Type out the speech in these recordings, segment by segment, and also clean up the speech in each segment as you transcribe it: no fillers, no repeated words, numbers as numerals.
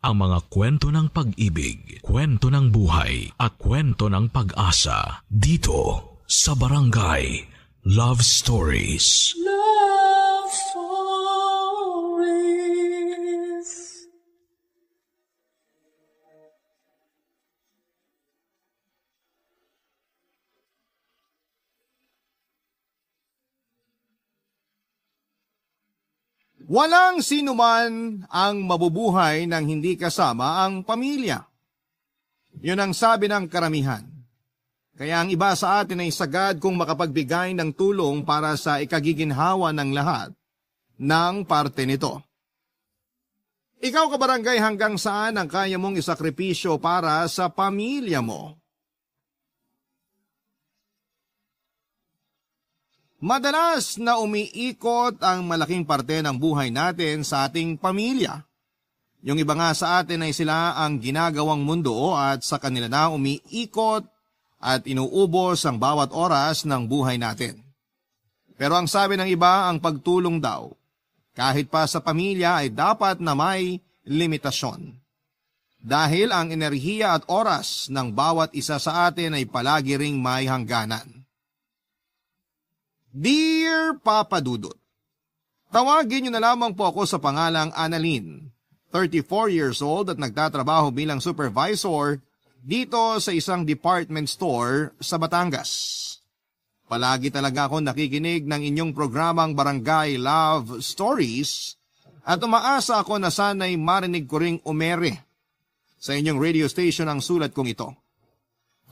ang mga kwento ng pag-ibig, kwento ng buhay, at kwento ng pag-asa dito sa Barangay Love Stories. Love Stories. Walang sinuman ang mabubuhay nang hindi kasama ang pamilya. Yun ang sabi ng karamihan. Kaya ang iba sa atin ay sagad kung makapagbigay ng tulong para sa ikagiginhawa ng lahat ng parte nito. Ikaw kabarangay, hanggang saan ang kaya mong isakripisyo para sa pamilya mo? Madalas na umiikot ang malaking parte ng buhay natin sa ating pamilya. Yung iba nga sa atin ay sila ang ginagawang mundo at sa kanila na umiikot at inuubos ang bawat oras ng buhay natin. Pero ang sabi ng iba, ang pagtulong daw, kahit pa sa pamilya ay dapat na may limitasyon. Dahil ang enerhiya at oras ng bawat isa sa atin ay palagi ring may hangganan. Dear Papa Dudut, tawagin niyo na lamang po ako sa pangalang Annalyn, 34 years old at nagtatrabaho bilang supervisor dito sa isang department store sa Batangas. Palagi talaga ako nakikinig ng inyong programang Barangay Love Stories at umaasa ako na sana'y marinig ko ring umere sa inyong radio station ang sulat kong ito.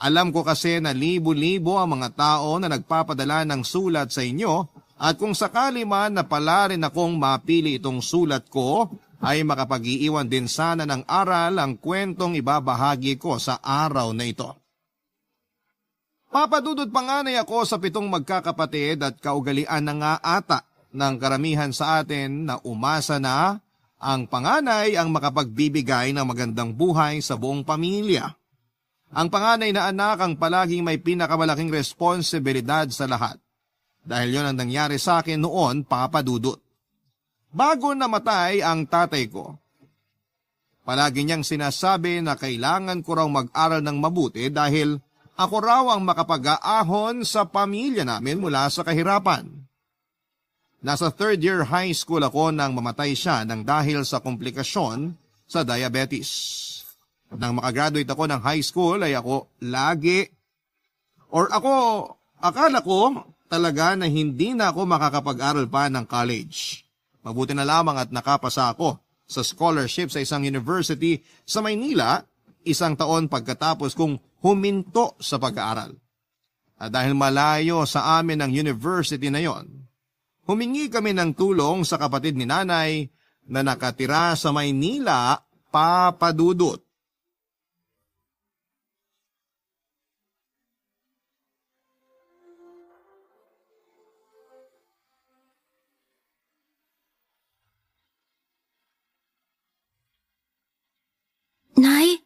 Alam ko kasi na libo-libo ang mga tao na nagpapadala ng sulat sa inyo at kung sakali man na pala rin akong mapili itong sulat ko, ay makapag-iiwan din sana ng aral ang kwentong ibabahagi ko sa araw na ito. Papadudod panganay ako sa 7 magkakapatid at kaugalian na nga ata ng karamihan sa atin na umasa na ang panganay ang makapagbibigay ng magandang buhay sa buong pamilya. Ang panganay na anak ang palaging may pinakamalaking responsibilidad sa lahat. Dahil yon ang nangyari sa akin noon, Papa Dudut. Bago namatay ang tatay ko, palagi niyang sinasabi na kailangan ko raw mag-aral ng mabuti dahil ako raw ang makapag-aahon sa pamilya namin mula sa kahirapan. Nasa 3rd year high school ako nang mamatay siya nang dahil sa komplikasyon sa diabetes. Nang makagraduate ako ng high school ay akala ko talaga na hindi na ako makakapag-aral pa ng college. Mabuti na lamang at nakapasa ako sa scholarship sa isang university sa Maynila 1 taon pagkatapos kong huminto sa pag-aaral. At dahil malayo sa amin ang university na yon, humingi kami ng tulong sa kapatid ni nanay na nakatira sa Maynila, Papa Dudut. Nay,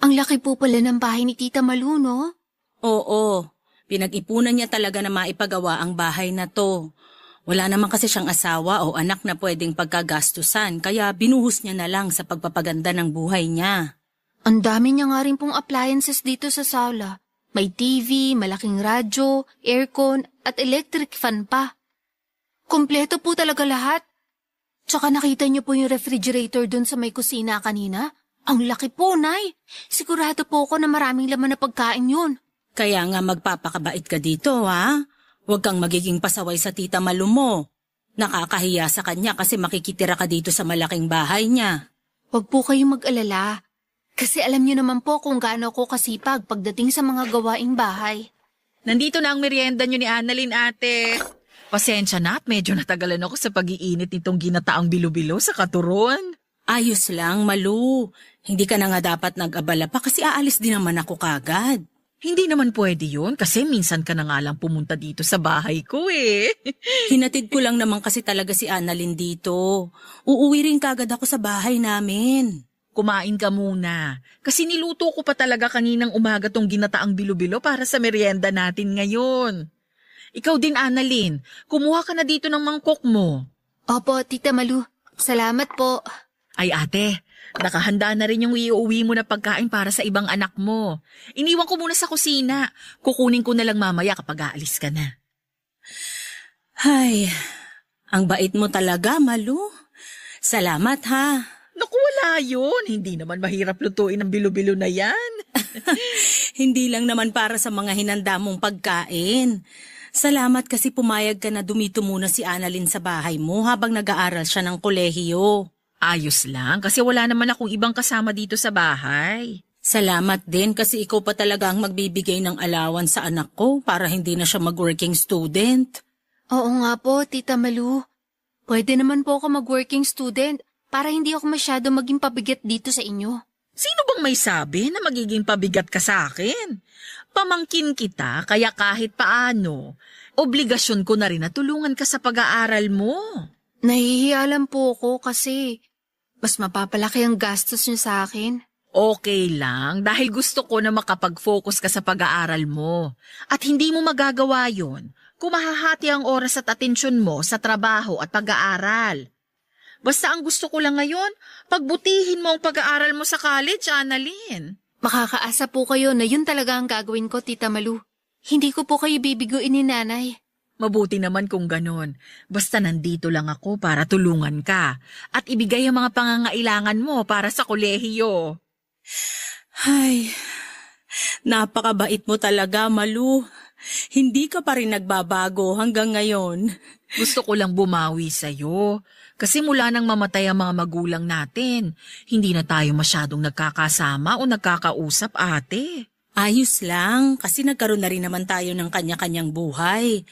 ang laki po pala ng bahay ni Tita Malu, no? Oo, pinag-ipunan niya talaga na maipagawa ang bahay na to. Wala naman kasi siyang asawa o anak na pwedeng pagkagastusan, kaya binuhos niya na lang sa pagpapaganda ng buhay niya. Ang dami niya nga rin pong appliances dito sa sala. May TV, malaking radyo, aircon, at electric fan pa. Kompleto po talaga lahat. Tsaka nakita niyo po yung refrigerator dun sa may kusina kanina? Ang laki po, Nay. Sigurado po ako na maraming laman na pagkain yun. Kaya nga magpapakabait ka dito, ha? Huwag kang magiging pasaway sa Tita Malu mo. Nakakahiya sa kanya kasi makikitira ka dito sa malaking bahay niya. Huwag po kayong mag-alala. Kasi alam niyo naman po kung gaano ako kasipag pagdating sa mga gawaing bahay. Nandito na ang merienda niyo ni Annalyn, ate. Pasensya na at medyo natagalan ako sa pag-iinit nitong ginataang bilo-bilo sa katuron. Ayos lang, Malu. Hindi ka na nga dapat nag-abala pa kasi aalis din naman ako kagad. Hindi naman pwede yun kasi minsan ka na nga lang pumunta dito sa bahay ko eh. Hinatid ko lang naman kasi talaga si Annalyn dito. Uuwi rin kagad ako sa bahay namin. Kumain ka muna. Kasi niluto ko pa talaga kaninang umaga tong ginataang bilo-bilo para sa merienda natin ngayon. Ikaw din, Annalyn. Kumuha ka na dito ng mangkok mo. Opo, Tita Malu. Salamat po. Ay ate, Nakahanda na rin yung iuwi mo na pagkain para sa ibang anak mo. Iniwan ko muna sa kusina. Kukunin ko na lang mamaya kapag aalis ka na. Ay, ang bait mo talaga, Malu. Salamat ha. Naku, wala yun. Hindi naman mahirap lutuin ang bilo-bilo na yan. Hindi lang naman para sa mga hinanda mong pagkain. Salamat kasi pumayag ka na dumito muna si Annalyn sa bahay mo habang nag-aaral siya ng kolehiyo. Ayos lang kasi wala naman akong ibang kasama dito sa bahay. Salamat din kasi ikaw pa talaga ang magbibigay ng allowance sa anak ko para hindi na siya mag-working student. Oo nga po, Tita Malu. Pwede naman po ako mag-working student para hindi ako masyado maging pabigat dito sa inyo. Sino bang may sabi na magiging pabigat ka sa akin? Pamangkin kita kaya kahit paano, obligasyon ko na rin na tulungan ka sa pag-aaral mo. Nahihiya lang po ako kasi mas mapapalaki ang gastos niyo sa akin. Okay lang dahil gusto ko na makapag-focus ka sa pag-aaral mo. At hindi mo magagawa yon kung mahahati ang oras at atensyon mo sa trabaho at pag-aaral. Basta ang gusto ko lang ngayon, pagbutihin mo ang pag-aaral mo sa college, Annalyn. Makakaasa po kayo na yun talaga ang gagawin ko, Tita Malu. Hindi ko po kayo bibiguin ni Nanay. Mabuti naman kung ganon. Basta nandito lang ako para tulungan ka at ibigay ang mga pangangailangan mo para sa kolehiyo. Ay, napakabait mo talaga, Malu. Hindi ka pa rin nagbabago hanggang ngayon. Gusto ko lang bumawi sa'yo. Kasi mula nang mamatay ang mga magulang natin, hindi na tayo masyadong nagkakasama o nagkakausap, ate. Ayos lang, kasi nagkaroon na rin naman tayo ng kanya-kanyang buhay.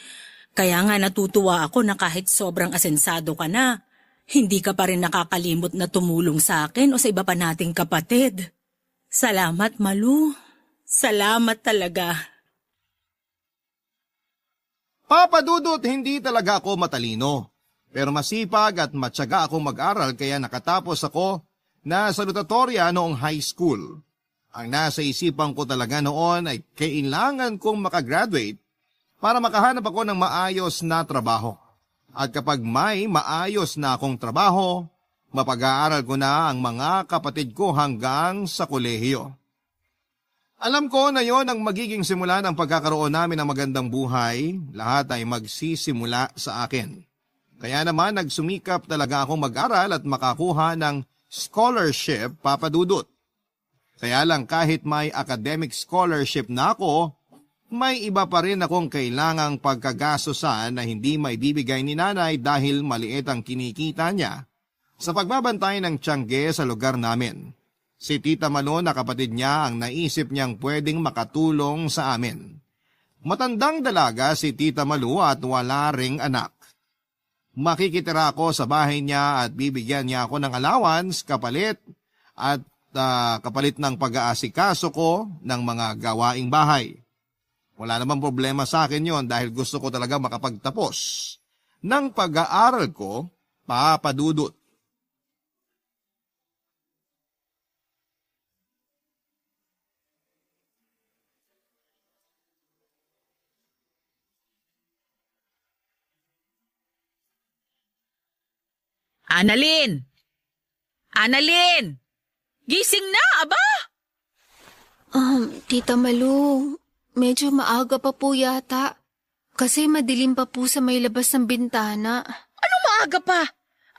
Kaya nga natutuwa ako na kahit sobrang asensado ka na, hindi ka pa rin nakakalimot na tumulong sa akin o sa iba pa nating kapatid. Salamat, Malu. Salamat talaga. Papa Dudut, hindi talaga ako matalino. Pero masipag at matyaga akong mag-aral kaya nakatapos ako na salutatorya noong high school. Ang nasa isipan ko talaga noon ay kailangan kong makagraduate para makahanap ako ng maayos na trabaho. At kapag may maayos na akong trabaho, mapag-aaral ko na ang mga kapatid ko hanggang sa kolehiyo. Alam ko na yon ang magiging simula ng pagkakaroon namin ng magandang buhay, lahat ay magsisimula sa akin. Kaya naman nagsumikap talaga akong mag-aral at makakuha ng scholarship, Papa Dudut. Kaya lang kahit may academic scholarship na ako, may iba pa rin akong kailangang pagkagastosan na hindi may bibigay ni Nanay dahil maliit ang kinikita niya sa pagbabantay ng tiyangge sa lugar namin. Si Tita Malu na kapatid niya ang naisip niyang pwedeng makatulong sa amin. Matandang dalaga si Tita Malu at wala ring anak. Makikitira ako sa bahay niya at bibigyan niya ako ng allowance kapalit ng pag-aasikaso ko ng mga gawaing bahay. Wala namang problema sa akin yon dahil gusto ko talaga makapagtapos ng pag-aaral ko, Papa Dudut. Annalyn! Annalyn! Gising na, aba! Tita Malu, medyo maaga pa po yata. Kasi madilim pa po sa may labas ng bintana. Anong maaga pa?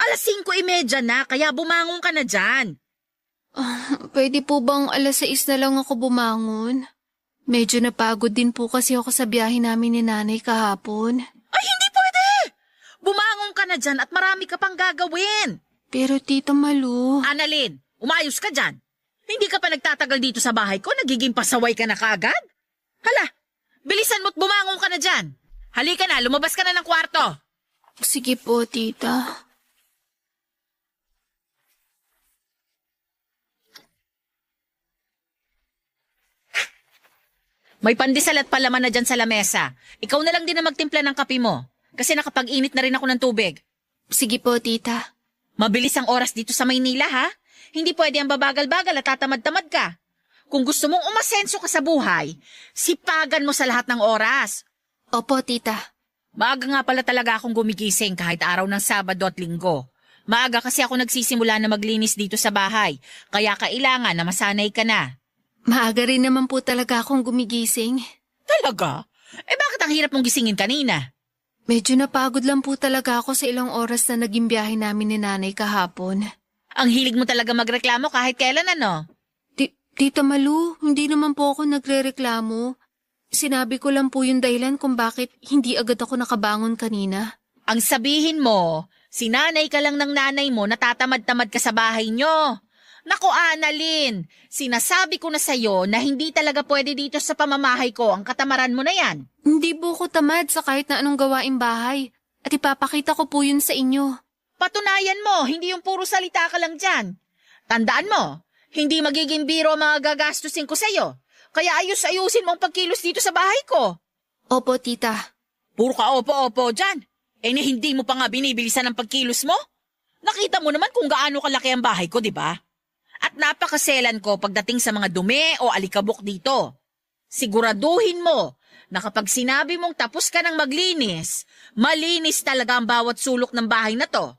5:30 na, kaya bumangon ka na dyan. Pwede po bang 6:00 na lang ako bumangon? Medyo napagod din po kasi ako sa biyahe namin ni Nanay kahapon. Ay, hindi pwede! Bumangon ka na dyan at marami ka pang gagawin. Pero Tita Malu... Annalyn, umayos ka dyan. Hindi ka pa nagtatagal dito sa bahay ko, nagiging pasaway ka na kaagad? Hala, bilisan mo't bumangon ka na dyan. Halika na, lumabas ka na ng kwarto. Sige po, Tita. May pandesal at palaman na dyan sa lamesa. Ikaw na lang din na magtimpla ng kape mo. Kasi nakapag-init na rin ako ng tubig. Sige po, Tita. Mabilis ang oras dito sa Maynila, ha? Hindi pwede ang babagal-bagal at tatamad-tamad ka. Kung gusto mong umasenso ka sa buhay, sipagan mo sa lahat ng oras. Opo, Tita. Maaga nga pala talaga akong gumigising kahit araw ng Sabado at Linggo. Maaga kasi ako nagsisimula na maglinis dito sa bahay, kaya kailangan na masanay ka na. Maaga rin naman po talaga akong gumigising. Talaga? Bakit ang hirap mong gisingin kanina? Medyo napagod lang po talaga ako sa ilang oras na naging biyahe namin ni nanay kahapon. Ang hilig mo talaga magreklamo kahit kailan ano? Tita Malu, hindi naman po ako nagrereklamo. Sinabi ko lang po yung dahilan kung bakit hindi agad ako nakabangon kanina. Ang sabihin mo, sinanay ka lang ng nanay mo na tatamad-tamad ka sa bahay nyo. Naku, Annalyn, sinasabi ko na sa'yo na hindi talaga pwede dito sa pamamahay ko ang katamaran mo na yan. Hindi po ko tamad sa kahit na anong gawaing bahay. At ipapakita ko po yun sa inyo. Patunayan mo, hindi yung puro salita ka lang dyan. Tandaan mo, hindi magiging biro ang mga gagastusin ko sa'yo. Kaya ayusin mo ang pagkilos dito sa bahay ko. Opo, tita. Puro ka opo-opo dyan. Hindi mo pa nga binibilisan ang pagkilos mo? Nakita mo naman kung gaano kalaki ang bahay ko, di ba? At napakaselan ko pagdating sa mga dumi o alikabok dito. Siguraduhin mo na kapag sinabi mong tapos ka ng maglinis, malinis talaga ang bawat sulok ng bahay na to.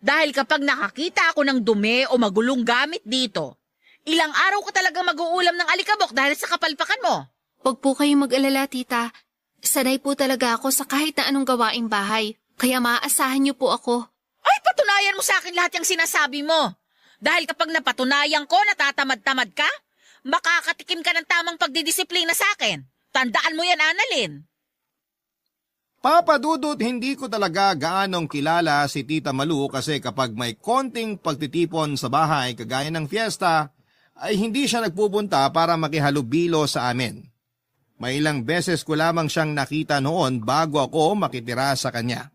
Dahil kapag nakakita ako ng dumi o magulong gamit dito, ilang araw ko talaga mag-uulam ng alikabok dahil sa kapalpakan mo. Huwag po kayong mag-alala, tita. Sanay po talaga ako sa kahit na anong gawaing bahay. Kaya maaasahan niyo po ako. Ay, patunayan mo sa akin lahat yung sinasabi mo. Dahil kapag napatunayan ko na tatamad-tamad ka, makakatikim ka ng tamang pagdidisiplina sa akin. Tandaan mo yan, Annalyn. Papa Dudut, hindi ko talaga gaanong kilala si Tita Malu kasi kapag may konting pagtitipon sa bahay kagaya ng fiesta, ay hindi siya nagpupunta para makihalubilo sa amin. May ilang beses ko lamang siyang nakita noon bago ako makitira sa kanya.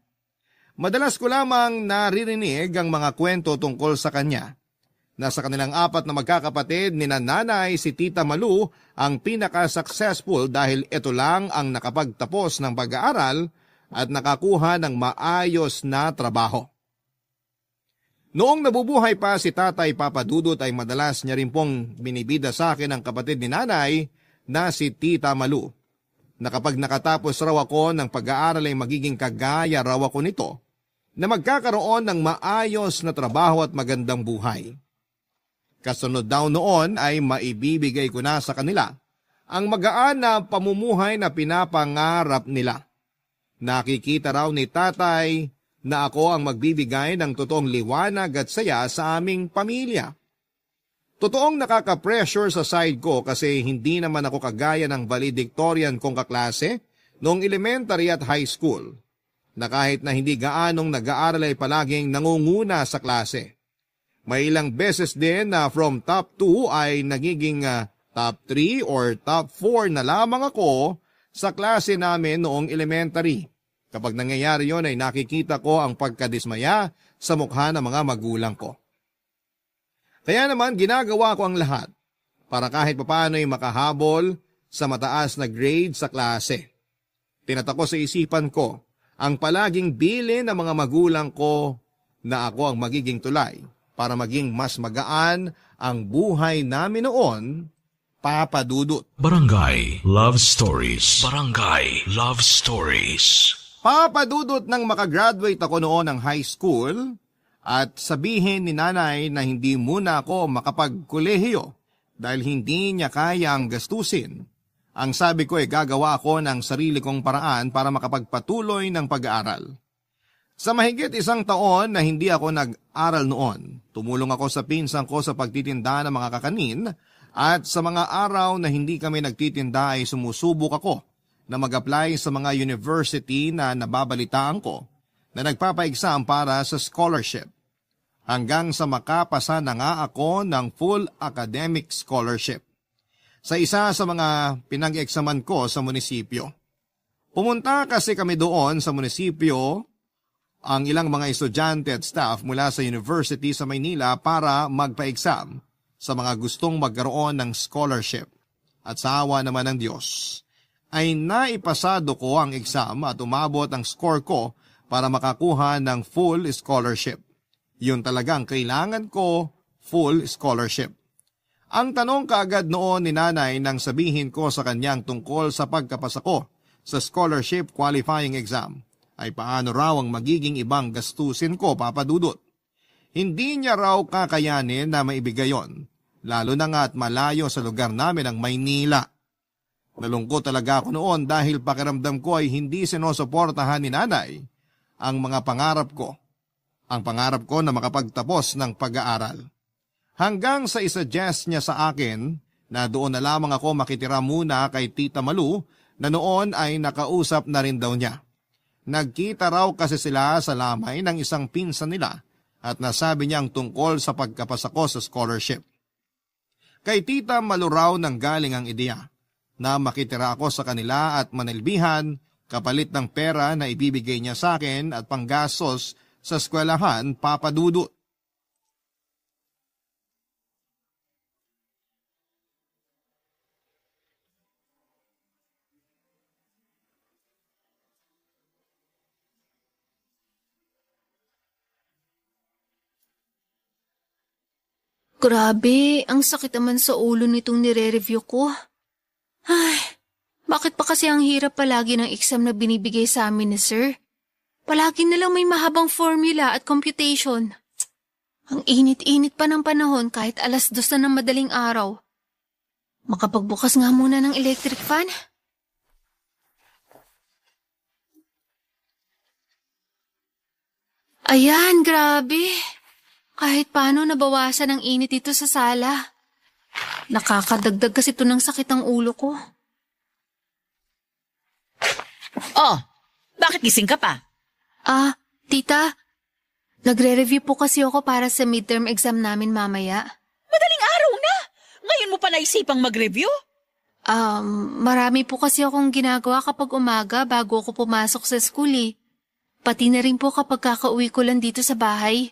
Madalas ko lamang naririnig ang mga kwento tungkol sa kanya. Nasa kanilang 4 na magkakapatid ni nanay si Tita Malu ang pinaka-successful dahil ito lang ang nakapagtapos ng pag-aaral at nakakuha ng maayos na trabaho. Noong nabubuhay pa si Tatay Papa Dudut ay madalas niya rin pong binibida sa akin ang kapatid ni nanay na si Tita Malu, na kapag nakatapos raw ako ng pag-aaral ay magiging kagaya raw ako nito, na magkakaroon ng maayos na trabaho at magandang buhay. Kasunod daw noon ay maibibigay ko na sa kanila ang magaan na pamumuhay na pinapangarap nila. Nakikita raw ni Tatay na ako ang magbibigay ng totoong liwanag at saya sa aming pamilya. Totoong nakaka-pressure sa side ko kasi hindi naman ako kagaya ng valedictorian kong kaklase noong elementary at high school, na kahit na hindi gaanong nag-aaral ay palaging nangunguna sa klase. May ilang beses din na from top 2 ay nagiging top 3 or top 4 na lamang ako sa klase namin noong elementary. Kapag nangyayari yon ay nakikita ko ang pagkadismaya sa mukha ng mga magulang ko. Kaya naman ginagawa ko ang lahat para kahit papaano ay makahabol sa mataas na grade sa klase. Tinatako sa isipan ko ang palaging bilin ng mga magulang ko na ako ang magiging tulay para maging mas magaan ang buhay namin noon, Papa Dudut. Barangay Love Stories. Barangay Love Stories. Papa Dudut, nang makagraduate ako noon ng high school at sabihin ni nanay na hindi muna ako makapagkolehiyo dahil hindi niya kaya ang gastusin, ang sabi ko ay gagawa ako ng sarili kong paraan para makapagpatuloy ng pag-aaral. Sa mahigit 1 taon na hindi ako nag-aral noon, tumulong ako sa pinsan ko sa pagtitinda ng mga kakanin at sa mga araw na hindi kami nagtitinda ay sumusubok ako na mag-apply sa mga university na nababalitaan ko na nagpapa-exam para sa scholarship. Hanggang sa makapasa na nga ako ng full academic scholarship sa isa sa mga pinag-examan ko sa munisipyo. Pumunta kasi kami doon sa munisipyo ang ilang mga estudyante at staff mula sa university sa Maynila para magpa-exam sa mga gustong magkaroon ng scholarship. At sa awa naman ng Diyos, ay naipasado ko ang exam at umabot ang score ko para makakuha ng full scholarship. Yun talagang kailangan ko, full scholarship. Ang tanong kaagad noon ni nanay nang sabihin ko sa kanyang tungkol sa pagkapasa ko sa scholarship qualifying exam ay paano raw ang magiging ibang gastusin ko, Papa Dudut. Hindi niya raw kakayanin na maibigay yon, lalo na nga at malayo sa lugar namin ang Maynila. Nalungkot talaga ako noon dahil pakiramdam ko ay hindi sinusuportahan ni nanay ang mga pangarap ko. Ang pangarap ko na makapagtapos ng pag-aaral. Hanggang sa isuggest niya sa akin na doon na lamang ako makitira muna kay Tita Malu na noon ay nakausap na rin daw niya. Nagkita raw kasi sila sa lamay ng isang pinsan nila at nasabi niyang tungkol sa pagkapasa ko sa scholarship. Kay Tita Malu raw nang galing ang ideya na makitira ako sa kanila at manilbihan kapalit ng pera na ibibigay niya sa akin at panggastos sa eskwelahan, Papa Dudut. Grabe, ang sakit naman sa ulo nitong nire-review ko. Ay, bakit pa kasi ang hirap palagi ng exam na binibigay sa amin ni sir? Palagi na lang may mahabang formula at computation. Ang init-init pa ng panahon kahit 2:00 na ng madaling araw. Makapagbukas nga muna ng electric fan. Ayan, grabe. Kahit paano nabawasan ang init dito sa sala. Nakakadagdag kasi ito ng sakit ang ulo ko. Oh, bakit gising ka pa? Tita, nagre-review po kasi ako para sa midterm exam namin mamaya. Madaling araw na! Ngayon mo pa naisipang mag-review? Marami po kasi akong ginagawa kapag umaga bago ako pumasok sa school eh. Pati na rin po kapag kakauwi ko lang dito sa bahay.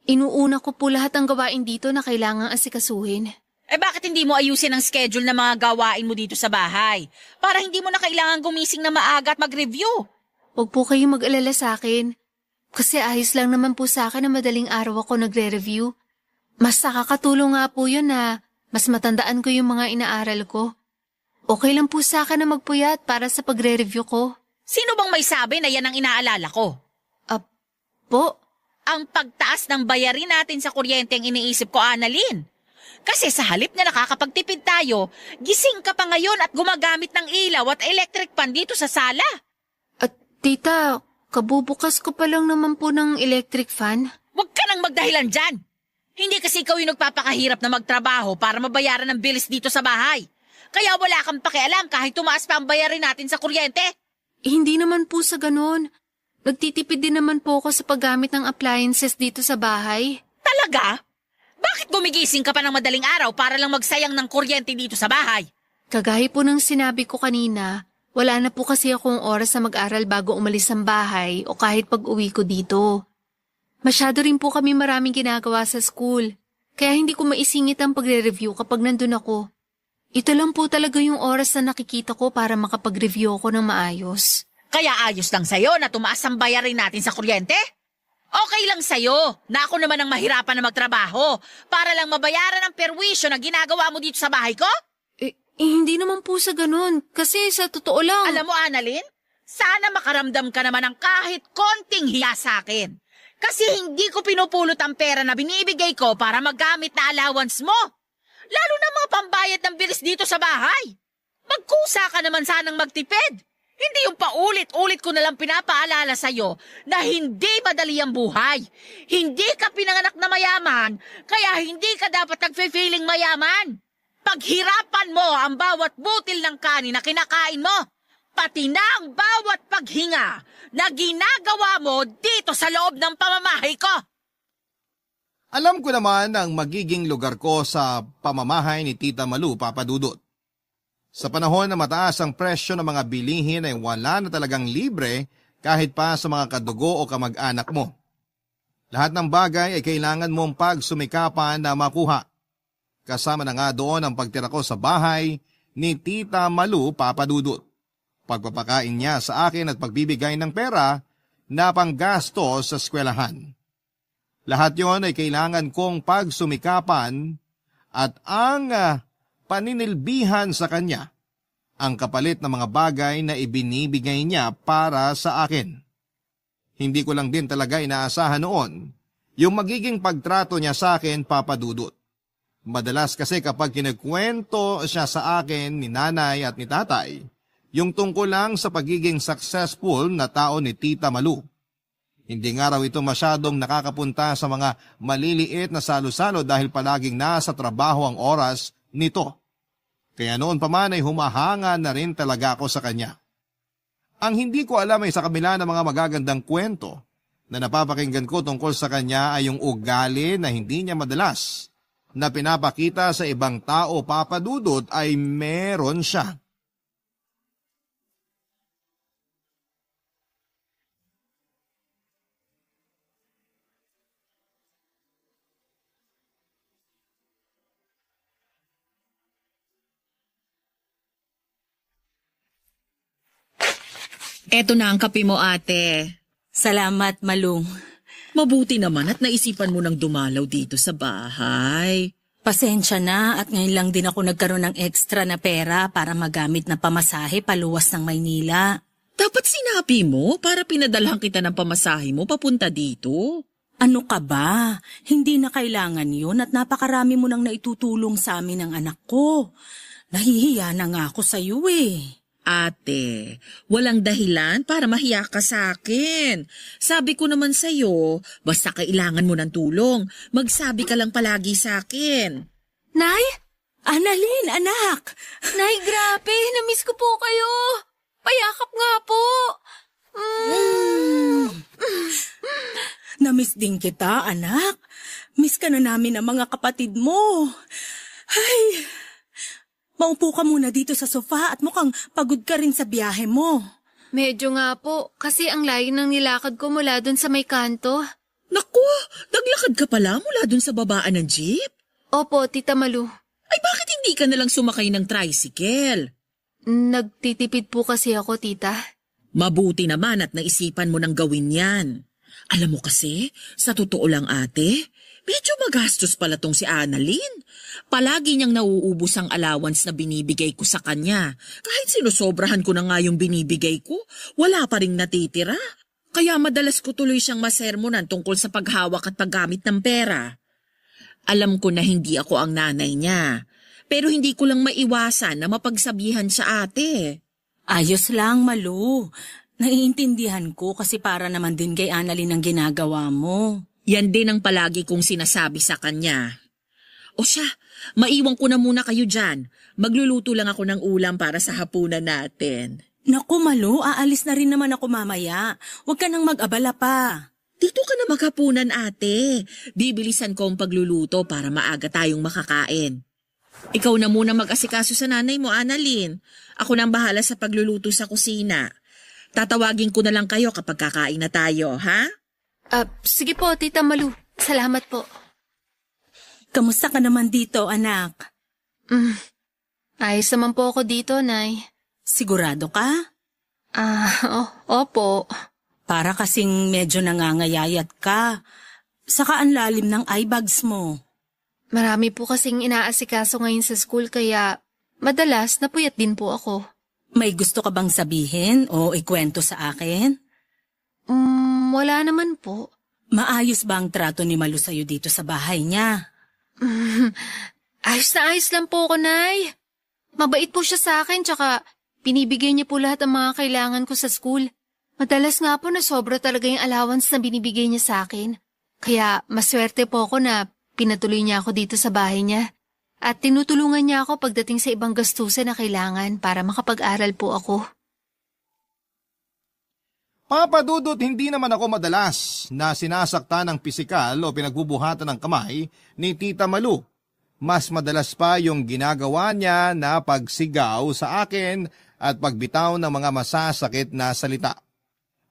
Inuuna ko po lahat ng gawain dito na kailangang asikasuhin. Eh bakit hindi mo ayusin ang schedule ng mga gawain mo dito sa bahay? Para hindi mo na kailangan gumising na maaga at mag-review. Huwag po kayong mag-alala sa akin. Kasi ayos lang naman po sa akin na madaling araw ako nagre-review. Mas nakakatulong nga po yun na mas matandaan ko yung mga inaaral ko. Okay lang po sa akin na magpuyat para sa pagre-review ko. Sino bang may sabi na yan ang inaalala ko? Po? Ang pagtaas ng bayarin natin sa kuryente ang iniisip ko, Annalyn. Kasi sa halip na nakakapagtipid tayo, gising ka pa ngayon at gumagamit ng ilaw at electric pan dito sa sala. At tita, kabubukas ko pa lang naman po ng electric fan. Huwag ka nang magdahilan dyan. Hindi kasi ikaw yung nagpapakahirap na magtrabaho para mabayaran ng bilis dito sa bahay. Kaya wala kang pakialam kahit tumaas pa ang bayarin natin sa kuryente. Hindi naman po sa ganun. Nagtitipid din naman po ako sa paggamit ng appliances dito sa bahay. Talaga? Bakit gumigising ka pa ng madaling araw para lang magsayang ng kuryente dito sa bahay? Kagaya po ng sinabi ko kanina, wala na po kasi akong oras na mag-aral bago umalis ng bahay o kahit pag-uwi ko dito. Masyado rin po kami maraming ginagawa sa school, kaya hindi ko maisingit ang pagre-review kapag nandun ako. Ito lang po talaga yung oras na nakikita ko para makapag-review ako ng maayos. Kaya ayos lang sa'yo na tumaas ang bayarin natin sa kuryente? Okay lang sa'yo na ako naman ang mahirapan na magtrabaho para lang mabayaran ang perwisyo na ginagawa mo dito sa bahay ko? Hindi naman po sa ganun. Kasi sa totoo lang... Alam mo, Annalyn, sana makaramdam ka naman ng kahit konting hiya sa akin. Kasi hindi ko pinupulot ang pera na binibigay ko para magamit na allowance mo. Lalo na mga pambayad ng bilis dito sa bahay. Magkusa ka naman sanang magtipid. Hindi yung paulit-ulit ko nalang pinapaalala sa'yo na hindi madali ang buhay. Hindi ka pinanganak na mayaman, kaya hindi ka dapat nagfe-feeling mayaman. Paghirapan mo ang bawat butil ng kanin na kinakain mo, pati na ang bawat paghinga na ginagawa mo dito sa loob ng pamamahay ko. Alam ko naman ang magiging lugar ko sa pamamahay ni Tita Malu, Papa Dudut. Sa panahon na mataas ang presyo ng mga bilihin ay wala na talagang libre kahit pa sa mga kadugo o kamag-anak mo. Lahat ng bagay ay kailangan mong pagsumikapan na makuha. Kasama na nga doon ang pagtira ko sa bahay ni Tita Malu, Papa Dudut. Pagpapakain niya sa akin at pagbibigay ng pera na panggasto sa eskwelahan. Lahat yon ay kailangan kong pagsumikapan at ang paninilbihan sa kanya ang kapalit ng mga bagay na ibinibigay niya para sa akin. Hindi ko lang din talaga inaasahan noon yung magiging pagtrato niya sa akin, Papa Dudut. Madalas kasi kapag kinagkwento siya sa akin ni nanay at ni tatay, yung tungkol lang sa pagiging successful na tao ni Tita Malu. Hindi nga raw ito masyadong nakakapunta sa mga maliliit na salo-salo dahil palaging nasa trabaho ang oras nito. Kaya noon pa man ay humahanga na rin talaga ako sa kanya. Ang hindi ko alam ay sa kabila ng mga magagandang kwento na napapakinggan ko tungkol sa kanya ay yung ugali na hindi niya madalas na pinapakita sa ibang tao, Papa Dudut, ay meron siya. Eto na ang kape mo, ate. Salamat, Malung. Mabuti naman at naisipan mo nang dumalaw dito sa bahay. Pasensya na at ngayon lang din ako nagkaroon ng extra na pera para magamit na pamasahe paluwas ng Maynila. Dapat sinabi mo para pinadalhan kita ng pamasahe mo papunta dito. Ano ka ba? Hindi na kailangan yun at napakarami mo nang naitutulong sa amin ng anak ko. Nahihiya na nga ako sa iyo eh. Ate, walang dahilan para mahiya ka sa akin. Sabi ko naman sa'yo, basta kailangan mo ng tulong, magsabi ka lang palagi sa akin. Nay? Annalyn, anak! Nay, grabe. Namiss ko po kayo. Payakap nga po. Namiss din kita, anak. Miss ka na namin ang mga kapatid mo. Ay, maupo ka muna dito sa sofa at mukhang pagod ka rin sa biyahe mo. Medyo nga po, kasi ang layo ng nilakad ko mula dun sa may kanto. Naku, naglakad ka pala mula dun sa babaan ng jeep? Opo, Tita Malu. Ay bakit hindi ka nalang sumakay ng tricycle? Nagtitipid po kasi ako, tita. Mabuti naman at naisipan mo nang gawin yan. Alam mo kasi, sa totoo lang ate, medyo magastos pala tong si Annalyn. Palagi niyang nauubos ang allowance na binibigay ko sa kanya. Kahit sinusobrahan ko na nga yung binibigay ko, wala pa ring natitira. Kaya madalas ko tuloy siyang masermonan tungkol sa paghawak at paggamit ng pera. Alam ko na hindi ako ang nanay niya, pero hindi ko lang maiwasan na mapagsabihan sa ate. Ayos lang, Malu. Naiintindihan ko kasi para naman din kay Annalyn ang ginagawa mo. Yan din ang palagi kong sinasabi sa kanya. O siya, maiwan ko na muna kayo dyan. Magluluto lang ako ng ulam para sa hapunan natin. Naku, Malu, aalis na rin naman ako mamaya. Huwag ka nang mag-abala pa. Dito ka na maghapunan ate. Bibilisan ko ang pagluluto para maaga tayong makakain. Ikaw na muna mag-asikaso sa nanay mo, Annalyn. Ako nang bahala sa pagluluto sa kusina. Tatawagin ko na lang kayo kapag kakain na tayo, ha? Sige po, Tita Malu. Salamat po. Kamusta ka naman dito, anak? Ayos naman po ako dito, Nay. Sigurado ka? Opo. Para kasing medyo nangangayayat ka. Saka ang lalim ng eye bags mo. Marami po kasing inaasikaso ngayon sa school kaya madalas napuyat din po ako. May gusto ka bang sabihin o ikwento sa akin? Wala naman po. Maayos ba ang trato ni Malu sa'yo dito sa bahay niya? Ayos na ayos lang po ako, Nay. Mabait po siya sa akin tsaka binibigay niya po lahat ng mga kailangan ko sa school. Madalas nga po na sobra talaga yung allowance na binibigay niya sa akin. Kaya maswerte po ako na pinatuloy niya ako dito sa bahay niya. At tinutulungan niya ako pagdating sa ibang gastusin na kailangan para makapag-aral po ako. Papa Dudut, hindi naman ako madalas na sinasaktan ng pisikal o pinagbubuhatan ng kamay ni Tita Malu. Mas madalas pa yung ginagawa niya na pagsigaw sa akin at pagbitaw ng mga masasakit na salita.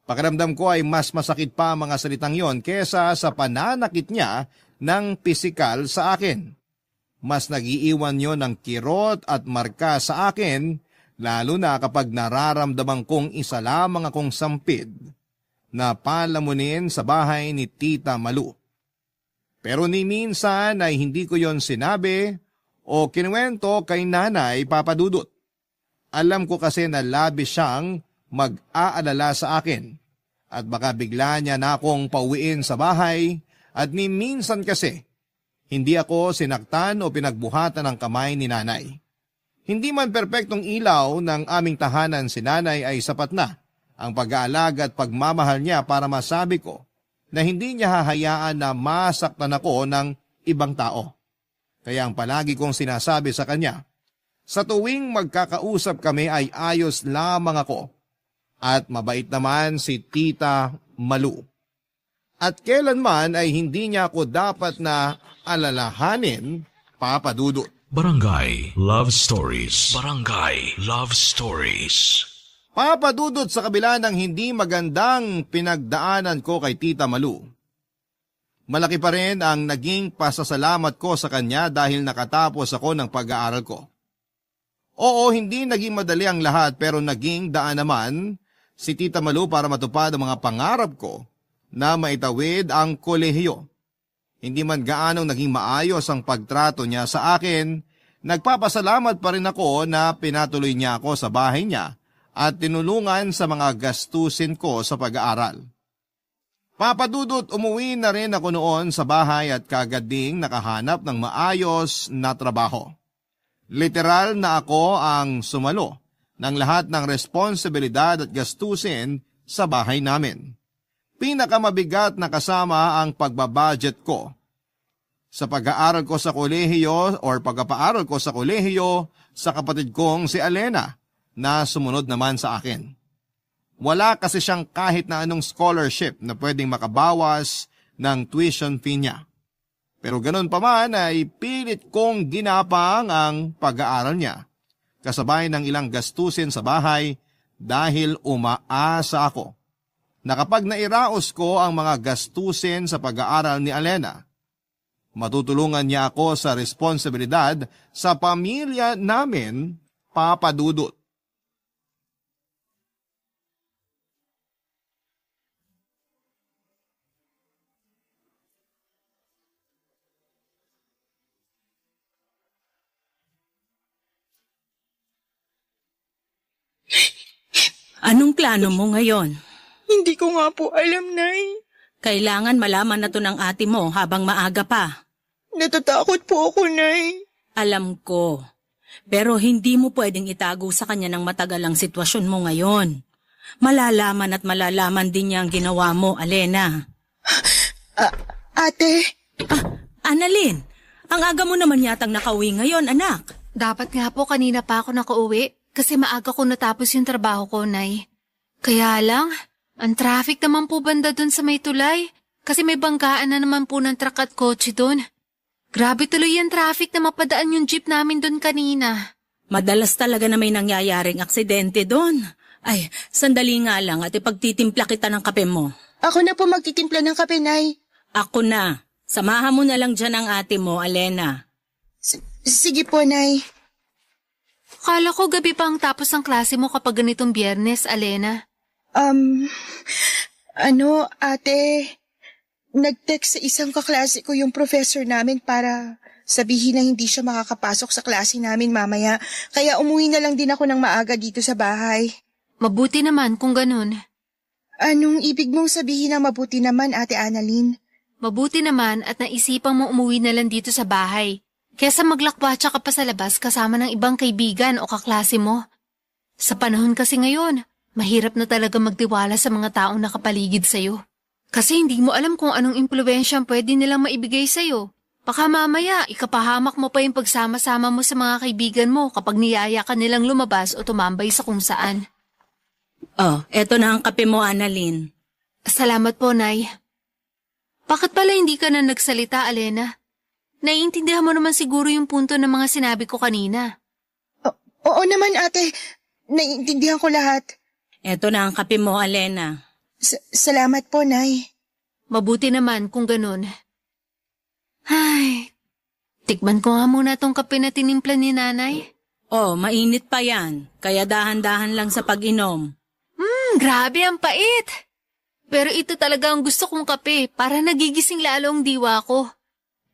Pakiramdam ko ay mas masakit pa ang mga salitang yon kesa sa pananakit niya ng pisikal sa akin. Mas nagiiwan yon ng kirot at marka sa akin, lalo na kapag nararamdaman kong isa lamang akong sampid na palamunin sa bahay ni Tita Malu. Pero ni minsan ay hindi ko yon sinabi o kinuwento kay Nanay Papa Dudut. Alam ko kasi na labis siyang mag-aalala sa akin at baka bigla niya na akong pauwiin sa bahay At ni minsan kasi, hindi ako sinaktan o pinagbuhatan ng kamay ni nanay. Hindi man perpektong ilaw ng aming tahanan si nanay ay sapat na ang pag-aalaga at pagmamahal niya para masabi ko na hindi niya hahayaan na masaktan ako ng ibang tao. Kaya ang palagi kong sinasabi sa kanya, sa tuwing magkakausap kami ay ayos lamang ako at mabait naman si Tita Malu. At kailanman ay hindi niya ako dapat na alalahanin, Papa Dudut. Barangay Love Stories. Barangay Love Stories. Papa Dudut, sa kabila ng hindi magandang pinagdaanan ko kay Tita Malu, malaki pa rin ang naging pasasalamat ko sa kanya dahil nakatapos ako ng pag-aaral ko. Oo, hindi naging madali ang lahat pero naging daan naman si Tita Malu para matupad ang mga pangarap ko na maitawid ang kolehiyo. Hindi man gaanong naging maayos ang pagtrato niya sa akin, nagpapasalamat pa rin ako na pinatuloy niya ako sa bahay niya at tinulungan sa mga gastusin ko sa pag-aaral. Papa Dudut, umuwi na rin ako noon sa bahay at kagad ding nakahanap ng maayos na trabaho. Literal na ako ang sumalo ng lahat ng responsibilidad at gastusin sa bahay namin. Pinakamabigat na kasama ang pagbabudget ko sa pag-aaral ko sa kolehiyo or pagpapaaral ko sa kolehiyo sa kapatid kong si Alena na sumunod naman sa akin. Wala kasi siyang kahit na anong scholarship na pwedeng makabawas ng tuition fee niya. Pero ganun pa man ay pilit kong ginapang ang pag-aaral niya, kasabay ng ilang gastusin sa bahay dahil umaasa ako na kapag nairaos ko ang mga gastusin sa pag-aaral ni Alena, matutulungan niya ako sa responsibilidad sa pamilya namin, Papa Dudut. Anong plano mo ngayon? Hindi ko nga po alam, Nay. Kailangan malaman na to ng ate mo habang maaga pa. Natatakot po ako, Nay. Alam ko. Pero hindi mo pwedeng itago sa kanya ng matagal ang sitwasyon mo ngayon. Malalaman at malalaman din niya ang ginawa mo, Alena. Ate, Annalyn, ang aga mo naman yatang nakauwi ngayon, anak. Dapat nga po kanina pa ako nakauwi kasi maaga ko natapos yung trabaho ko, Nay. Kaya lang, ang traffic naman po banda dun sa may tulay kasi may banggaan na naman po ng truck at kotse dun. Grabe tuloy yung traffic na mapadaan yung jeep namin dun kanina. Madalas talaga na may nangyayaring aksidente doon. Ay, sandali nga lang at ipagtitimpla kita ng kape mo. ako na po magtitimpla ng kape, Nay. Ako na. Samahan mo na lang dyan ang ate mo, Alena. Sige po, Nay. Akala ko gabi pa ang tapos ng klase mo kapag ganitong Biyernes, Alena. Ate, nag-text sa isang kaklase ko yung professor namin para sabihin na hindi siya makakapasok sa klase namin mamaya. Kaya umuwi na lang din ako ng maaga dito sa bahay. Mabuti naman kung ganun. Anong ibig mong sabihin na mabuti naman, Ate Annalyn? Mabuti naman at naisipang mo umuwi na lang dito sa bahay. Kesa maglakwatsa ka pa sa labas kasama ng ibang kaibigan o kaklase mo. Sa panahon kasi ngayon, mahirap na talaga magtiwala sa mga taong nakapaligid sa'yo. Kasi hindi mo alam kung anong impluwensya pwede nilang maibigay sa'yo. Baka mamaya, ikapahamak mo pa yung pagsama-sama mo sa mga kaibigan mo kapag niyaya ka nilang lumabas o tumambay sa kung saan. Oh, eto na ang kape mo, Annalyn. Salamat po, Nay. Bakit pala hindi ka na nagsalita, Alena? Naiintindihan mo naman siguro yung punto ng mga sinabi ko kanina. Oo naman, Ate. Naiintindihan ko lahat. Eto na ang kape mo, Alena. Salamat po, Nay. Mabuti naman kung ganun. Ay, tikman ko nga muna tong kape na tinimpla ni Nanay. Oh, mainit pa yan. Kaya dahan-dahan lang sa pag-inom. Grabe ang pait. Pero ito talaga ang gusto kong kape para nagigising lalo ang diwa ko.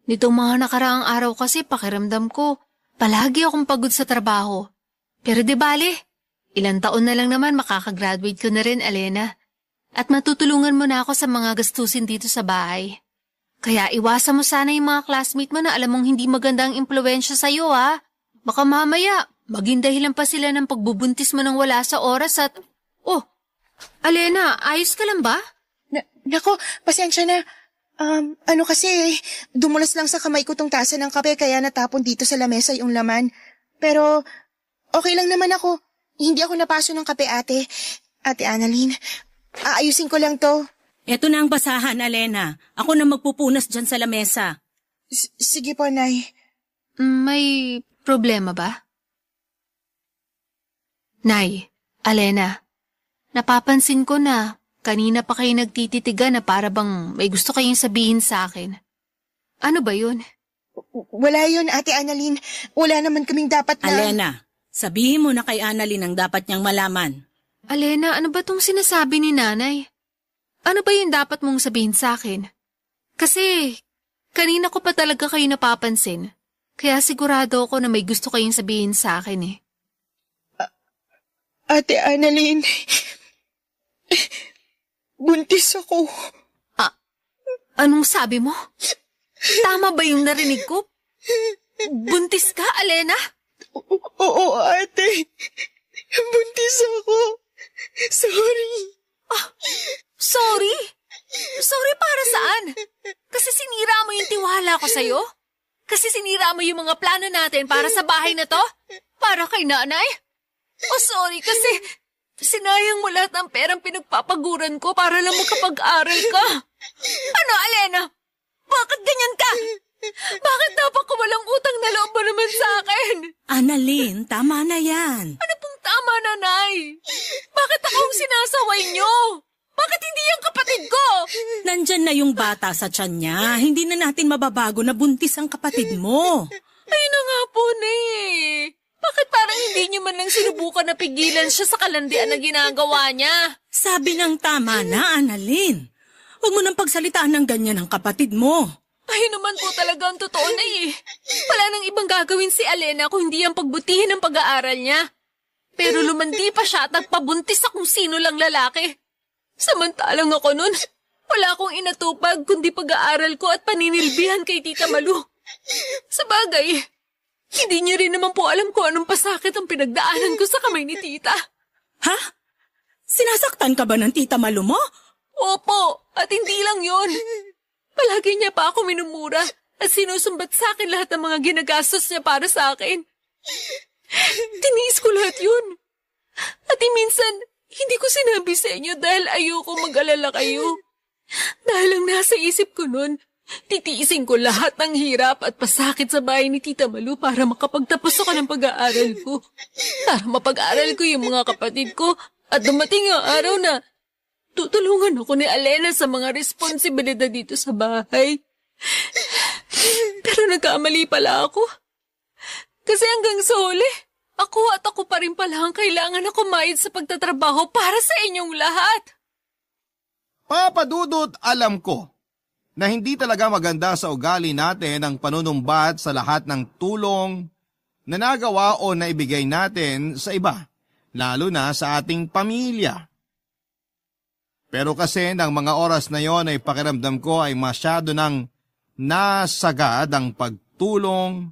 Nitong mga nakaraang araw kasi pakiramdam ko, palagi akong pagod sa trabaho. Pero di bale, ilang taon na lang naman makakagraduate ko na rin, Alena. At matutulungan mo na ako sa mga gastusin dito sa bahay. Kaya iwasan mo sana yung mga classmate mo na alam mong hindi magandang impluensya sa'yo, ha? Baka mamaya, maging dahilan pa sila ng pagbubuntis mo nang wala sa oras at... Oh, Alena, ayos ka lang ba? Nako, pasensya na. Kasi, dumulas lang sa kamay ko tong tasa ng kape kaya natapon dito sa lamesa yung laman. Pero, okay lang naman ako. Hindi ako napaso ng kape, ate. Ate Annalyn, aayusin ko lang to. Eto na ang basahan, Alena. Ako na magpupunas dyan sa lamesa. Sige po, Nay. May problema ba? Nay, Alena, napapansin ko na kanina pa kayo nagtititigan na para bang may gusto kayong sabihin sa akin. Ano ba yun? Wala yun, Ate Annalyn. Wala naman kaming dapat na... Alena, sabihin mo na kay Annalyn ang dapat niyang malaman. Alena, ano ba tong sinasabi ni nanay? Ano ba yung dapat mong sabihin sa akin? Kasi, kanina ko pa talaga kayo napapansin. Kaya sigurado ako na may gusto kayong sabihin sa akin eh. Ate Annalyn, buntis ako. Anong sabi mo? Tama ba yung narinig ko? Buntis ka, Alena? Oo, ate. Buntis ako. Sorry. Sorry? Sorry para saan? Kasi sinira mo yung tiwala ko sa'yo? Kasi sinira mo yung mga plano natin para sa bahay na to? Para kay nanay? Sorry kasi sinayang mo lahat ng perang pinagpapaguran ko para lang makapag-aral ka. Ano, Alena? Bakit ganyan ka? Bakit dapat ko walang utang na loob mo naman sa akin? Annalyn, tama na yan. Ano pong tama, nanay? Bakit ako ang sinasaway niyo? Bakit hindi yung kapatid ko? Nandyan na yung bata sa tiyan niya. Hindi na natin mababago na buntis ang kapatid mo. Ay na nga po, Nay. Bakit parang hindi niyo man lang sinubukan na pigilan siya sa kalandian na ginagawa niya? Sabi ng tama na, Annalyn. Huwag mo nang pagsalitaan ng ganyan ang kapatid mo. Ay naman po talaga ang totoo na eh. Wala nang ibang gagawin si Alena kung hindi ang pagbutihin ng pag-aaral niya. Pero lumandi pa siya at nagpabuntis sa kung sino lang lalaki. Samantalang ako nun, wala akong inatupag kundi pag-aaral ko at paninilbihan kay Tita Malu. Sa bagay, hindi niya rin naman po alam kung anong pasakit ang pinagdaanan ko sa kamay ni Tita. Ha? Sinasaktan ka ba ng Tita Malu mo? Opo, at hindi lang yon. Palagi niya pa ako minumura at sinusumbat sa akin lahat ng mga ginagastos niya para sa akin. Tiniis ko lahat yun. At minsan, hindi ko sinabi sa inyo dahil ayoko mag-alala kayo. Dahil ang nasa isip ko nun, titiisin ko lahat ng hirap at pasakit sa bahay ni Tita Malu para makapagtapos ako ng pag-aaral ko. Para mapag-aaral ko yung mga kapatid ko at dumating ang araw na tutulungan ako ni Alena sa mga responsibilidad dito sa bahay. Pero nagkamali pala ako. Kasi hanggang sa huli, ako pa rin pala ang kailangan na kumayad sa pagtatrabaho para sa inyong lahat. Papa Dudut, alam ko na hindi talaga maganda sa ugali natin ang panunumbat sa lahat ng tulong na nagawa o naibigay natin sa iba, lalo na sa ating pamilya. Pero kasi ng mga oras na yon ay pakiramdam ko ay masyado nang nasagad ang pagtulong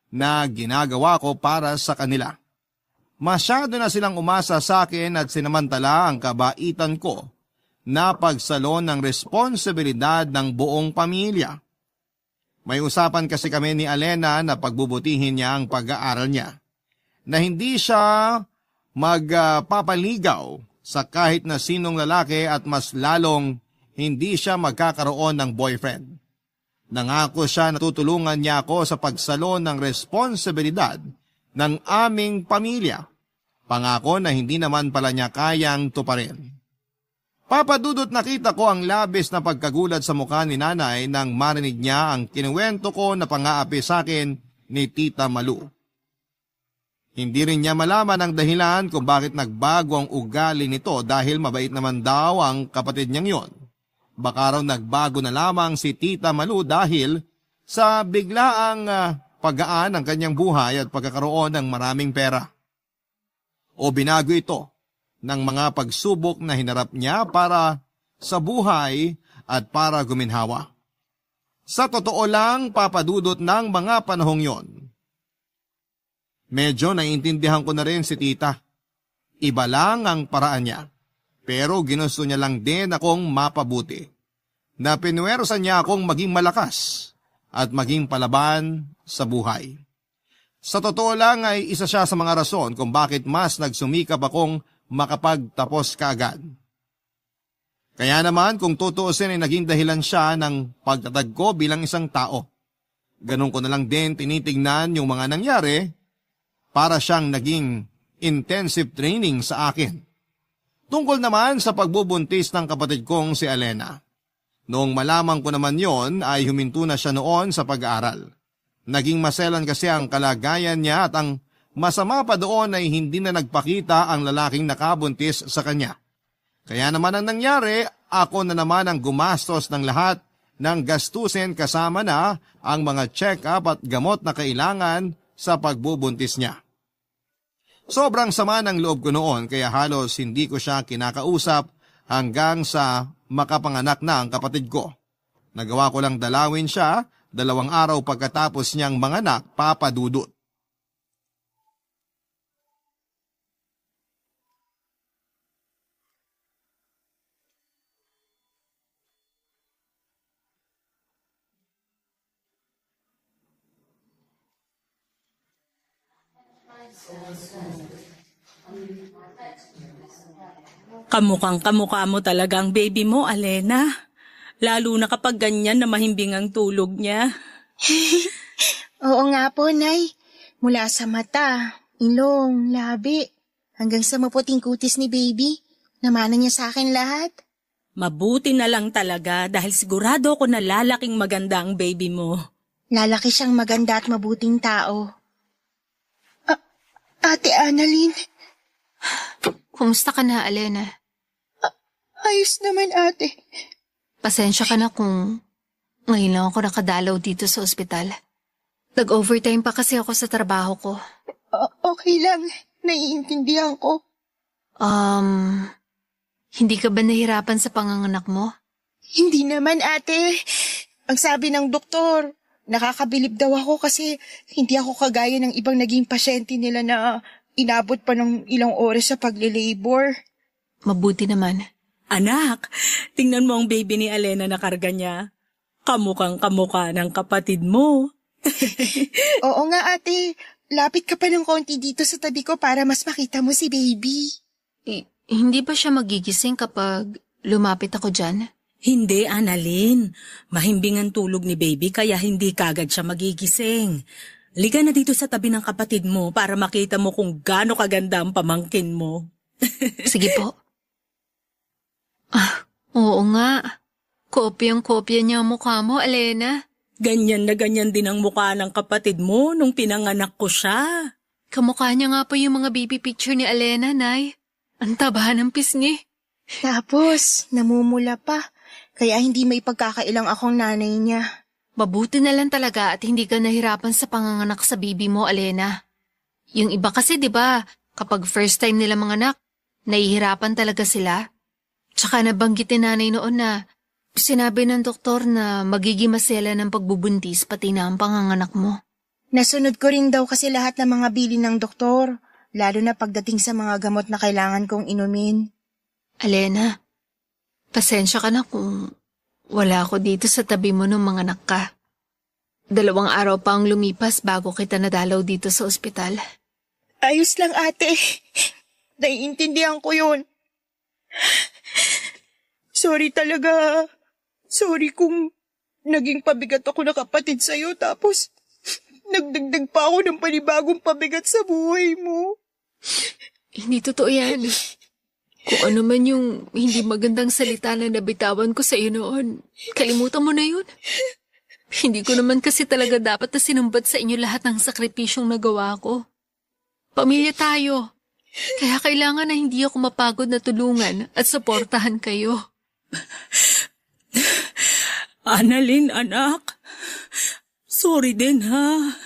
na ginagawa ko para sa kanila. Masyado na silang umasa sa akin at sinamantala ang kabaitan ko na pagsalon ng responsibilidad ng buong pamilya. May usapan kasi kami ni Alena na pagbubutihin niya ang pag-aaral niya, na hindi siya magpapaligaw sa kahit na sinong lalaki at mas lalong hindi siya magkakaroon ng boyfriend. Nangako siya na tutulungan niya ako sa pagsalon ng responsibilidad ng aming pamilya. Pangako na hindi naman pala niya kayang tuparin. Papa Dudut, nakita ko ang labis na pagkagulat sa mukha ni nanay nang marinig niya ang kinuwento ko na pang-aapi sa akin ni Tita Malu. Hindi rin niya malaman ang dahilan kung bakit nagbago ang ugali nito dahil mabait naman daw ang kapatid niyang yon. Baka raw nagbago na lamang si Tita Malu dahil sa biglaang paggaan ng kanyang buhay at pagkakaroon ng maraming pera. O binago ito ng mga pagsubok na hinarap niya para sa buhay at para guminhawa. Sa totoo lang, Papa Dudut, ng mga panahong yon, medyo naiintindihan ko na rin si tita. Iba lang ang paraan niya. Pero ginusto niya lang din akong mapabuti. Na pinuwersa niya akong maging malakas at maging palaban sa buhay. Sa totoo lang ay isa siya sa mga rason kung bakit mas nagsumikap akong makapagtapos kaagad. Kaya naman kung tutuusin ay naging dahilan siya ng pagtatag ko bilang isang tao. Ganun ko na lang din tinitignan yung mga nangyari para siyang naging intensive training sa akin. Tungkol naman sa pagbubuntis ng kapatid kong si Alena. Noong malaman ko naman yon ay huminto na siya noon sa pag-aaral. Naging maselan kasi ang kalagayan niya at ang masama pa doon ay hindi na nagpakita ang lalaking nakabuntis sa kanya. Kaya naman ang nangyari, ako na naman ang gumastos ng lahat ng gastusin kasama na ang mga check-up at gamot na kailangan sa pagbubuntis niya. Sobrang sama ng loob ko noon kaya halos hindi ko siya kinakausap hanggang sa makapanganak na ang kapatid ko. Nagawa ko lang dalawin siya 2 araw pagkatapos niyang manganak, Papa Dudut. Kamukhang-kamukha mo talaga ang baby mo, Alena. Lalo na kapag ganyan na mahimbing ang tulog niya. Oo nga po, Nay. Mula sa mata, ilong, labi, hanggang sa maputing kutis ni baby. Namana niya sa akin lahat. Mabuti na lang talaga dahil sigurado ko na lalaking maganda ang baby mo. Lalaki siyang maganda at mabuting tao. Ate Annalyn. Kumusta ka na, Alena? Ayos naman, ate. Pasensya ka na kung ngayon lang ako nakadalaw dito sa ospital. Nag-overtime pa kasi ako sa trabaho ko. Okay lang. Naiintindihan ko. Hindi ka ba nahirapan sa panganganak mo? Hindi naman, ate. Ang sabi ng doktor, nakakabilib daw ako kasi hindi ako kagaya ng ibang naging pasyente nila na inabot pa ng ilang oras sa pagle-labor. Mabuti naman. Anak, tingnan mo ang baby ni Alena na karga niya. Kamukhang-kamukha ng kapatid mo. Oo nga, ate. Lapit ka pa ng konti dito sa tabi ko para mas makita mo si baby. Hindi ba siya magigising kapag lumapit ako dyan? Hindi, Annalyn. Mahimbing ang tulog ni baby kaya hindi kagad siya magigising. Liga na dito sa tabi ng kapatid mo para makita mo kung gaano kaganda ang pamangkin mo. Sige po. Oo nga. Kopyang-kopya niya ang mukha mo, Alena. Ganyan na ganyan din ang mukha ng kapatid mo nung pinanganak ko siya. Kamukha niya nga po yung mga baby picture ni Alena, Nay. Ang taba ng pisngi. Tapos, namumula pa. Kaya hindi may pagkakailang akong nanay niya. Mabuti na lang talaga at hindi ka nahirapan sa panganganak sa baby mo, Alena. Yung iba kasi, di ba, kapag first time nila manganak, nahihirapan talaga sila. Tsaka nabanggit ni nanay noon na sinabi ng doktor na magiging masela ng pagbubuntis pati na ang panganganak mo. Nasunod ko rin daw kasi lahat ng mga bilin ng doktor, lalo na pagdating sa mga gamot na kailangan kong inumin. Alena, pasensya ka na kung wala ako dito sa tabi mo nung manganak ka. 2 araw pa ang lumipas bago kita nadalaw dito sa ospital. Ayos lang, ate. Naiintindihan ko yun. Sorry talaga. Sorry kung naging pabigat ako na kapatid sa'yo tapos nagdagdag pa ako ng panibagong pabigat sa buhay mo. Hindi totoo yan. Kung ano man yung hindi magandang salita na nabitawan ko sa iyo noon, kalimutan mo na yun. Hindi ko naman kasi talaga dapat na sinumbat sa inyo lahat ng sakripisyong nagawa ko. Pamilya tayo. Kaya kailangan na hindi ako mapagod na tulungan at suportahan kayo. Annalyn, anak. Sorry din, ha?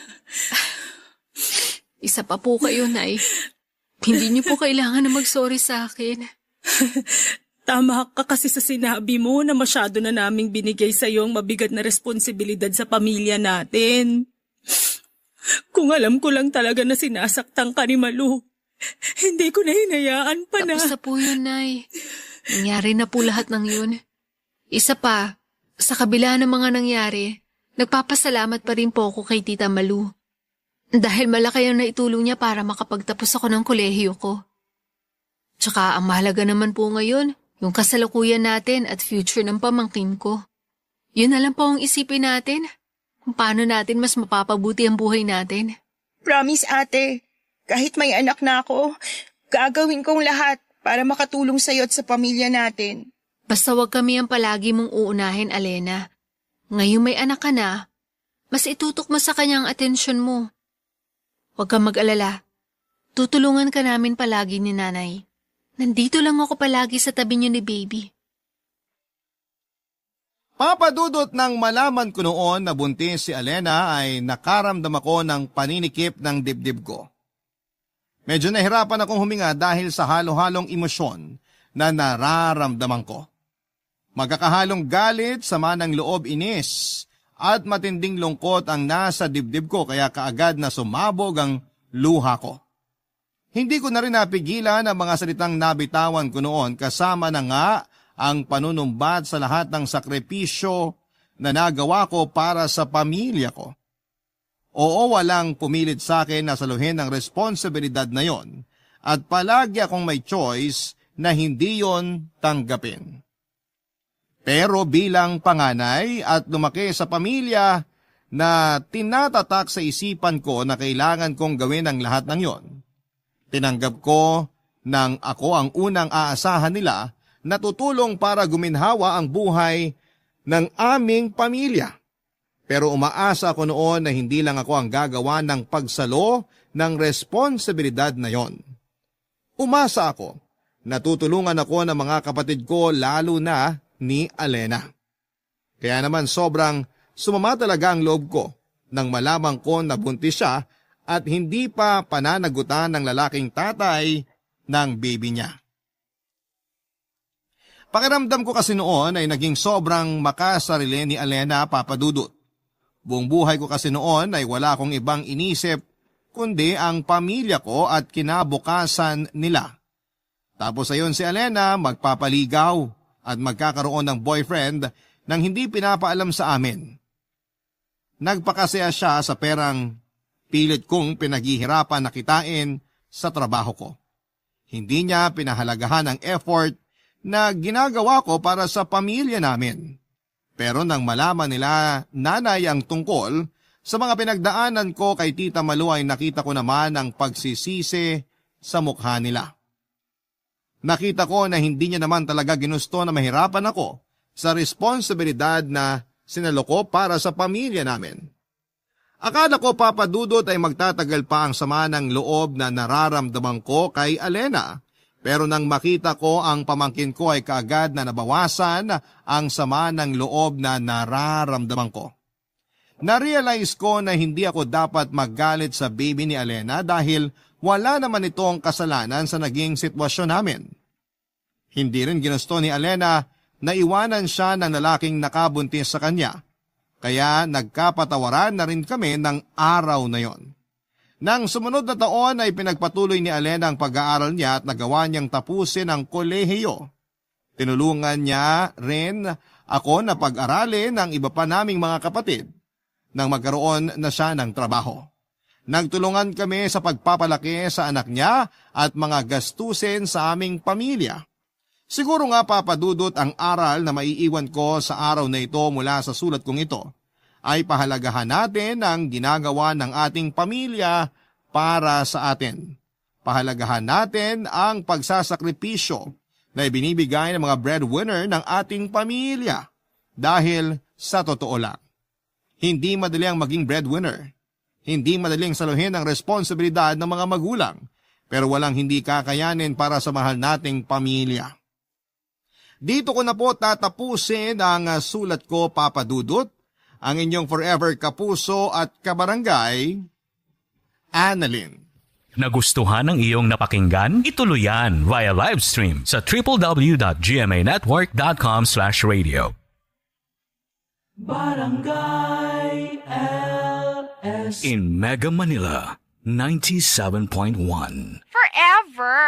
Isa pa po kayo, Nay. Hindi niyo po kailangan na mag-sorry sa akin. Tama ka kasi sa sinabi mo na masyado na naming binigay sa iyo ang mabigat na responsibilidad sa pamilya natin. Kung alam ko lang talaga na sinasaktan ka ni Malu, hindi ko na hinayaan pa na. Tapos na po yun, Nay. Nangyari na po lahat ng yun. Isa pa, sa kabila ng mga nangyari, nagpapasalamat pa rin po ako kay Tita Malu. Dahil malaki ang naitulong niya para makapagtapos ako ng kolehiyo ko. Tsaka ang mahalaga naman po ngayon, yung kasalukuyan natin at future ng pamangkin ko. Yun na lang po ang isipin natin, kung paano natin mas mapapabuti ang buhay natin. Promise, ate. Kahit may anak na ako, gagawin kong lahat para makatulong sa'yo at sa pamilya natin. Basta wag kami ang palagi mong uunahin, Alena. Ngayong may anak ka na, mas itutok mo sa kanyang atensyon mo. Huwag kang mag-alala. Tutulungan ka namin palagi ni Nanay. Nandito lang ako palagi sa tabi niyo ni Baby. Papadudot nang malaman ko noon na buntis si Alena ay nakaramdam ako ng paninikip ng dibdib ko. Medyo nahirapan akong huminga dahil sa halo-halong emosyon na nararamdaman ko. Magkakahalong galit, sama ng loob, inis at matinding lungkot ang nasa dibdib ko kaya kaagad na sumabog ang luha ko. Hindi ko na rin napigilan ang mga salitang nabitawan ko noon kasama na nga ang panunumbat sa lahat ng sakripisyo na nagawa ko para sa pamilya ko. Oo, walang pumilit sa akin na saluhin ang responsibilidad na yon at palagi akong may choice na hindi yon tanggapin. Pero bilang panganay at lumaki sa pamilya na tinatatak sa isipan ko na kailangan kong gawin ang lahat ng yon, tinanggap ko nang ako ang unang aasahan nila na tutulong para guminhawa ang buhay ng aming pamilya. Pero umaasa ako noon na hindi lang ako ang gagawa ng pagsalo ng responsibilidad na yon. Umasa ako na tutulungan ako ng mga kapatid ko lalo na ni Alena. Kaya naman sobrang sumama talaga ang loob ko nang malaman ko na buntis siya at hindi pa pananagutan ng lalaking tatay ng baby niya. Pakiramdam ko kasi noon ay naging sobrang makasarili ni Alena, Papadudot. Buong buhay ko kasi noon ay wala akong ibang inisip kundi ang pamilya ko at kinabukasan nila. Tapos ayon si Alena magpapaligaw at magkakaroon ng boyfriend nang hindi pinapaalam sa amin. Nagpakasaya siya sa perang pilit kong pinaghihirapan na kitain sa trabaho ko. Hindi niya pinahalagahan ang effort na ginagawa ko para sa pamilya namin. Pero nang malaman nila nanay ang tungkol sa mga pinagdaanan ko kay Tita Malu ay nakita ko naman ang pagsisisi sa mukha nila. Nakita ko na hindi niya naman talaga ginusto na mahirapan ako sa responsibilidad na sinaloko para sa pamilya namin. Akala ko, Papadudot, ay magtatagal pa ang sama ng loob na nararamdaman ko kay Alena. Pero nang makita ko ang pamangkin ko ay kaagad na nabawasan ang sama ng loob na nararamdaman ko. Narealize ko na hindi ako dapat maggalit sa baby ni Alena dahil wala naman itong kasalanan sa naging sitwasyon namin. Hindi rin ginusto ni Alena na iwanan siya ng lalaking nakabuntis sa kanya. Kaya nagkapatawaran na rin kami ng araw na yon. Nang sumunod na taon ay pinagpatuloy ni Alena ang pag-aaral niya at nagawa niyang tapusin ang kolehiyo. Tinulungan niya rin ako na pag-aralin ng iba pa naming mga kapatid nang magkaroon na siya ng trabaho. Nagtulungan kami sa pagpapalaki sa anak niya at mga gastusin sa aming pamilya. Siguro nga, Papadudot, ang aral na maiiwan ko sa araw na ito mula sa sulat kong ito ay pahalagahan natin ang ginagawa ng ating pamilya para sa atin. Pahalagahan natin ang pagsasakripisyo na ibinibigay ng mga breadwinner ng ating pamilya. Dahil sa totoo lang, hindi madali ang maging breadwinner. Hindi madaling saluhin ang responsibilidad ng mga magulang, pero walang hindi kakayanin para sa mahal nating pamilya. Dito ko na po tatapusin ang sulat ko, Papadudot, ang inyong forever kapuso at kabarangay, Annalyn. Nagustuhan ng iyong napakinggan? Ituloy yan via live stream sa www.gmanetwork.com/radio. Barangay LS in Mega Manila 97.1. Forever.